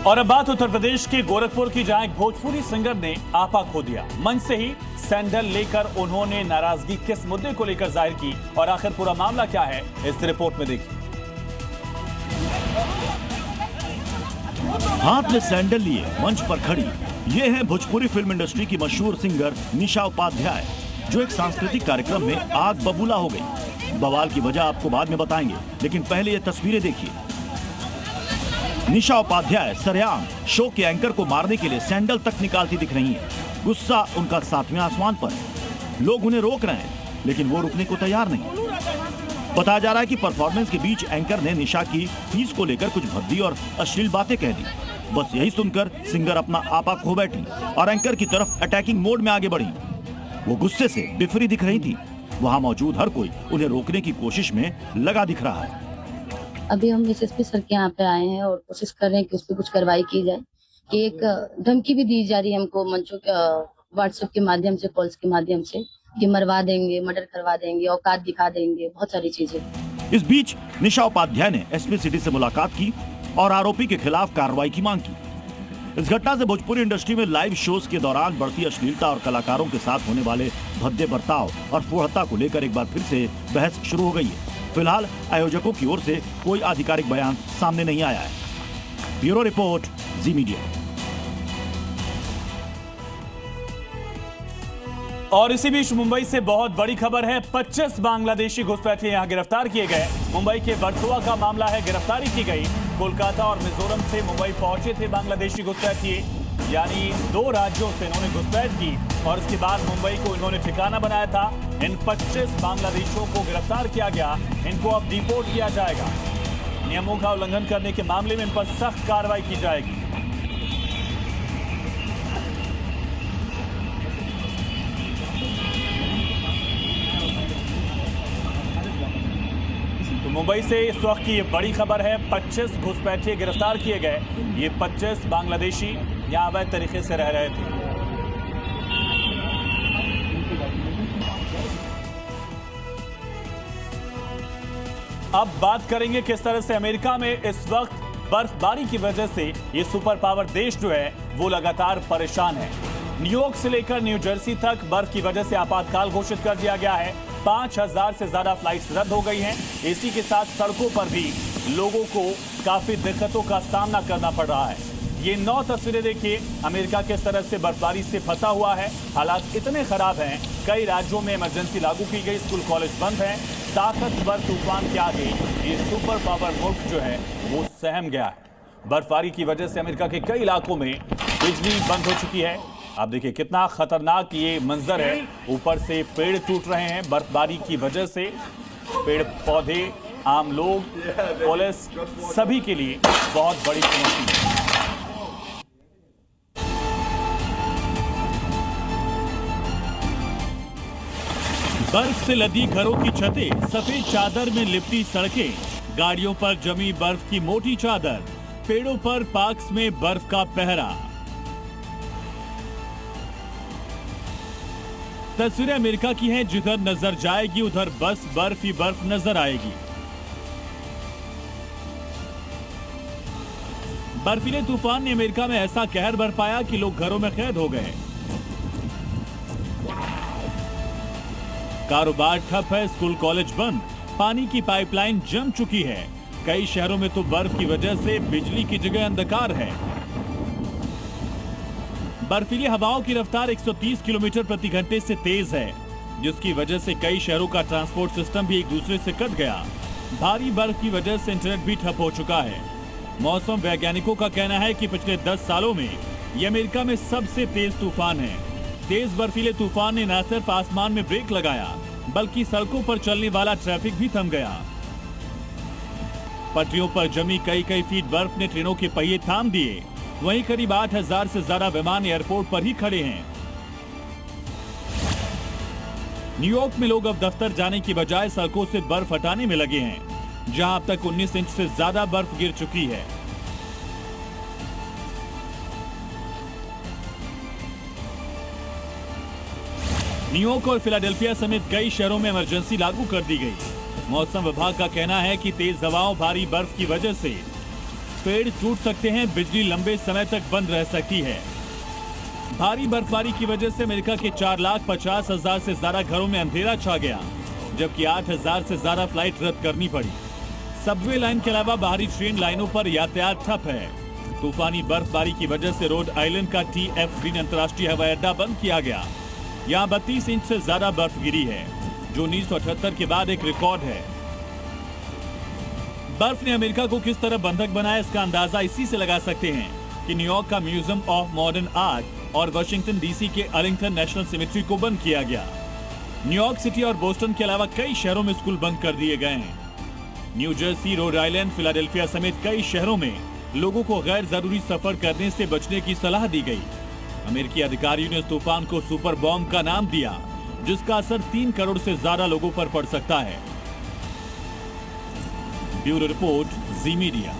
और अब बात उत्तर प्रदेश के गोरखपुर की, जहां एक भोजपुरी सिंगर ने आपा खो दिया। मंच से ही सैंडल लेकर उन्होंने नाराजगी किस मुद्दे को लेकर जाहिर की और आखिर पूरा मामला क्या है, इस रिपोर्ट में देखिए। हाथ में सैंडल लिए मंच पर खड़ी ये है भोजपुरी फिल्म इंडस्ट्री की मशहूर सिंगर निशा उपाध्याय, जो एक सांस्कृतिक कार्यक्रम में आग बबूला हो गई। बवाल की वजह आपको बाद में बताएंगे, लेकिन पहले ये तस्वीरें देखिए। निशा उपाध्याय सरेआम शो के एंकर को मारने के लिए सैंडल तक निकालती दिख रही हैं। गुस्सा उनका सातवें आसमान पर। लोग उन्हें रोक रहे हैं, लेकिन वो रुकने को तैयार नहीं। बताया जा रहा है कि परफॉर्मेंस के बीच एंकर ने निशा की फीस को लेकर कुछ भद्दी और अश्लील बातें कह दी। बस यही सुनकर सिंगर अपना आपा खो बैठी और एंकर की तरफ अटैकिंग मोड में आगे बढ़ी। वो गुस्से से बिफरी दिख रही थी। वहां मौजूद हर कोई उन्हें रोकने की कोशिश में लगा दिख रहा है। अभी हम एसएसपी सर के यहाँ पे आए हैं और कोशिश कर रहे हैं कि उस पर कुछ कार्रवाई की जाए। कि एक धमकी भी दी जा रही है हमको मंचों के व्हाट्सएप के माध्यम से, कॉल्स के माध्यम से, कि मरवा देंगे, मर्डर करवा देंगे, औकात दिखा देंगे, बहुत सारी चीजें। इस बीच निशा उपाध्याय ने एसपी सिटी से मुलाकात की और आरोपी के खिलाफ कार्रवाई की मांग की। इस घटना से भोजपुरी इंडस्ट्री में लाइव शोज के दौरान बढ़ती अश्लीलता और कलाकारों के साथ होने वाले भद्दे बर्ताव और फूहड़ता को लेकर एक बार फिर से बहस शुरू हो गई है। फिलहाल आयोजकों की ओर से कोई आधिकारिक बयान सामने नहीं आया है। ब्यूरो रिपोर्ट, जी मीडिया। और इसी बीच मुंबई से बहुत बड़ी खबर है। 25 बांग्लादेशी घुसपैठिए यहां गिरफ्तार किए गए। मुंबई के बरसुआ का मामला है, गिरफ्तारी की गई। कोलकाता और मिजोरम से मुंबई पहुंचे थे बांग्लादेशी घुसपैठिए, यानी 2 राज्यों से इन्होंने घुसपैठ की और इसके बाद मुंबई को इन्होंने ठिकाना बनाया था। इन 25 बांग्लादेशियों को गिरफ्तार किया गया। इनको अब डिपोर्ट किया जाएगा। नियमों का उल्लंघन करने के मामले में इन पर सख्त कार्रवाई की जाएगी। तो मुंबई से इस वक्त की ये बड़ी खबर है। 25 घुसपैठिए गिरफ्तार किए गए। ये 25 बांग्लादेशी यहां अवैध तरीके से रह रहे थे। अब बात करेंगे किस तरह से अमेरिका में इस वक्त बर्फबारी की वजह से ये सुपर पावर देश जो है वो लगातार परेशान है। न्यूयॉर्क से लेकर न्यू जर्सी तक बर्फ की वजह से आपातकाल घोषित कर दिया गया है। 5000 से ज्यादा फ्लाइट्स रद्द हो गई हैं। इसी के साथ सड़कों पर भी लोगों को काफी दिक्कतों का सामना करना पड़ रहा है। ये 9 तस्वीरें देखिए। अमेरिका किस तरह से बर्फबारी से फंसा हुआ है। हालात इतने खराब हैं, कई राज्यों में इमरजेंसी लागू की गई, स्कूल कॉलेज बंद हैं। ताकतवर तूफान के आगे ये सुपर पावर मुल्क जो है वो सहम गया है। बर्फबारी की वजह से अमेरिका के कई इलाकों में बिजली बंद हो चुकी है। आप देखिए कितना खतरनाक ये मंजर है। ऊपर से पेड़ टूट रहे हैं बर्फबारी की वजह से। पेड़ पौधे, आम लोग, पुलिस, सभी के लिए बहुत बड़ी चुनौती है। बर्फ से लदी घरों की छतें, सफेद चादर में लिपटी सड़कें, गाड़ियों पर जमी बर्फ की मोटी चादर, पेड़ों पर पार्क्स में बर्फ का पहरा। तस्वीरें अमेरिका की हैं, जिधर नजर जाएगी उधर बस बर्फ ही बर्फ नजर आएगी। बर्फीले तूफान ने अमेरिका में ऐसा कहर बरपाया कि लोग घरों में कैद हो गए। कारोबार ठप है, स्कूल कॉलेज बंद, पानी की पाइपलाइन जम चुकी है। कई शहरों में तो बर्फ की वजह से बिजली की जगह अंधकार है। बर्फीली हवाओं की रफ्तार 130 किलोमीटर प्रति घंटे से तेज है, जिसकी वजह से कई शहरों का ट्रांसपोर्ट सिस्टम भी एक दूसरे से कट गया। भारी बर्फ की वजह से इंटरनेट भी ठप हो चुका है। मौसम वैज्ञानिकों का कहना है कि पिछले 10 सालों में ये अमेरिका में सबसे तेज तूफान है। तेज बर्फीले तूफान ने न सिर्फ आसमान में ब्रेक लगाया, बल्कि सड़कों पर चलने वाला ट्रैफिक भी थम गया। पटरियों पर जमी कई फीट बर्फ ने ट्रेनों के पहिए थाम दिए। वहीं करीब 8000 से ज्यादा विमान एयरपोर्ट पर ही खड़े हैं। न्यूयॉर्क में लोग अब दफ्तर जाने की बजाय सड़कों से बर्फ हटाने में लगे हैं, जहां अब तक 19 इंच से ज्यादा बर्फ गिर चुकी है। न्यूयॉर्क और फिलाडेल्फिया समेत कई शहरों में इमरजेंसी लागू कर दी गई। मौसम विभाग का कहना है कि तेज हवाओं, भारी बर्फ की वजह से पेड़ टूट सकते हैं, बिजली लंबे समय तक बंद रह सकती है। भारी बर्फबारी की वजह से अमेरिका के 4,50,000 से ज्यादा घरों में अंधेरा छा गया, जबकि 8,000 से ज्यादा फ्लाइट रद्द करनी पड़ी। सबवे लाइन के अलावा बाहरी ट्रेन लाइनों पर यातायात ठप है। तूफानी बर्फबारी की वजह से रोड आइलैंड का TF ग्रीन अंतर्राष्ट्रीय हवाई अड्डा बंद किया गया। यहाँ 32 इंच से ज्यादा बर्फ गिरी है, जो 1978 के बाद एक रिकॉर्ड है। बर्फ ने अमेरिका को किस तरह बंधक बनाया, इसका अंदाजा इसी से लगा सकते हैं कि न्यूयॉर्क का म्यूजियम ऑफ मॉडर्न आर्ट और वाशिंगटन DC के अर्लिंगटन नेशनल सिमेट्री को बंद किया गया। न्यूयॉर्क सिटी और बोस्टन के अलावा कई शहरों में स्कूल बंद कर दिए गए हैं। New Jersey, Rhode Island, Philadelphia समेत कई शहरों में लोगों को गैर जरूरी सफर करने से बचने की सलाह दी गई। अमेरिकी अधिकारियों ने इस तूफान को सुपर बॉम्ब का नाम दिया, जिसका असर 3 करोड़ से ज्यादा लोगों पर पड़ सकता है। ब्यूरो रिपोर्ट, जी मीडिया।